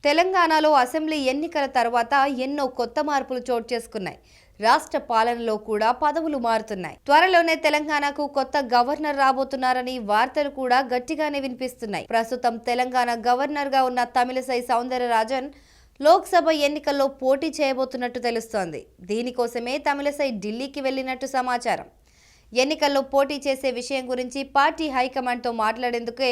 తెలంగాణలో అసెంబ్లీ ఎన్నికల తర్వాత ఎన్నో కొత్త మార్పులు చోటు చేసుకున్నాయి. రాష్ట్ర పాలనలో కూడా పదవులు మారుతున్నాయి. త్వరలోనే తెలంగాణకు కొత్త గవర్నర్ రాబోతున్నారని వార్తలు కూడా గట్టిగానే వినిపిస్తున్నాయి. ప్రస్తుతం తెలంగాణ గవర్నర్ గా ఉన్న తమిళిసై సౌందరరాజన్ లోక్సభ ఎన్నికల్లో పోటీ చేయబోతున్నట్టు తెలుస్తోంది. దీనికోసమే తమిళిసై ఢిల్లీకి వెళ్లినట్టు సమాచారం. ఎన్నికల్లో పోటీ చేసే విషయం గురించి పార్టీ హైకమాండ్తో మాట్లాడేందుకే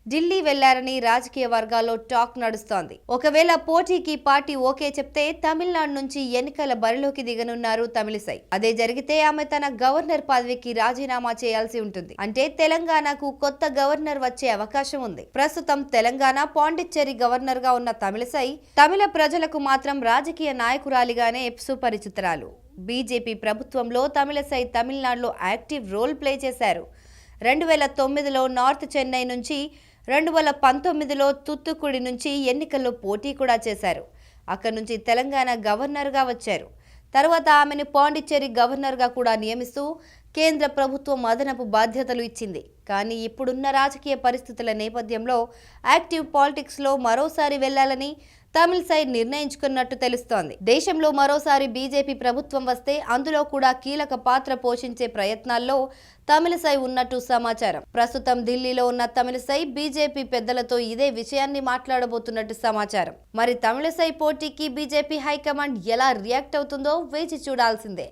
ఢిల్లీ వెళ్లారని రాజకీయ వర్గాల్లో టాక్ నడుస్తోంది. ఒకవేళ పోటీకి పార్టీ ఓకే చెప్తే తమిళనాడు నుంచి ఎన్నికల బరిలోకి దిగనున్నారు తమిళిసై. అదే జరిగితే ఆమె తన గవర్నర్ పదవికి రాజీనామా చేయాల్సి ఉంటుంది. అంటే తెలంగాణకు కొత్త గవర్నర్ వచ్చే అవకాశం ఉంది. ప్రస్తుతం తెలంగాణ పాండిచ్చేరి గవర్నర్ గా ఉన్న తమిళిసై తమిళ ప్రజలకు మాత్రం రాజకీయ నాయకురాలిగానే సుపరిచితురాలు. బీజేపీ ప్రభుత్వంలో తమిళిసై తమిళనాడులో యాక్టివ్ రోల్ ప్లే చేశారు. 2009లో నార్త్ చెన్నై నుంచి, 2019లో తుత్తుకుడి నుంచి ఎన్నికల్లో పోటీ కూడా చేశారు. అక్కడి నుంచి తెలంగాణ గవర్నర్గా వచ్చారు. తర్వాత ఆమెను పాండిచ్చేరి గవర్నర్గా కూడా నియమిస్తూ కేంద్ర ప్రభుత్వం అదనపు బాధ్యతలు ఇచ్చింది. కానీ ఇప్పుడున్న రాజకీయ పరిస్థితుల నేపథ్యంలో యాక్టివ్ పాలిటిక్స్లో మరోసారి వెళ్లాలని తమిళిసై నిర్ణయించుకున్నట్టు తెలుస్తోంది. దేశంలో మరోసారి బీజేపీ ప్రభుత్వం వస్తే అందులో కూడా కీలక పాత్ర పోషించే ప్రయత్నాల్లో తమిళిసై ఉన్నట్టు సమాచారం. ప్రస్తుతం ఢిల్లీలో ఉన్న తమిళిసై బీజేపీ పెద్దలతో ఇదే విషయాన్ని మాట్లాడబోతున్నట్టు సమాచారం. మరి తమిళిసై పోటీకి బీజేపీ హైకమాండ్ ఎలా రియాక్ట్ అవుతుందో వేచి చూడాల్సిందే.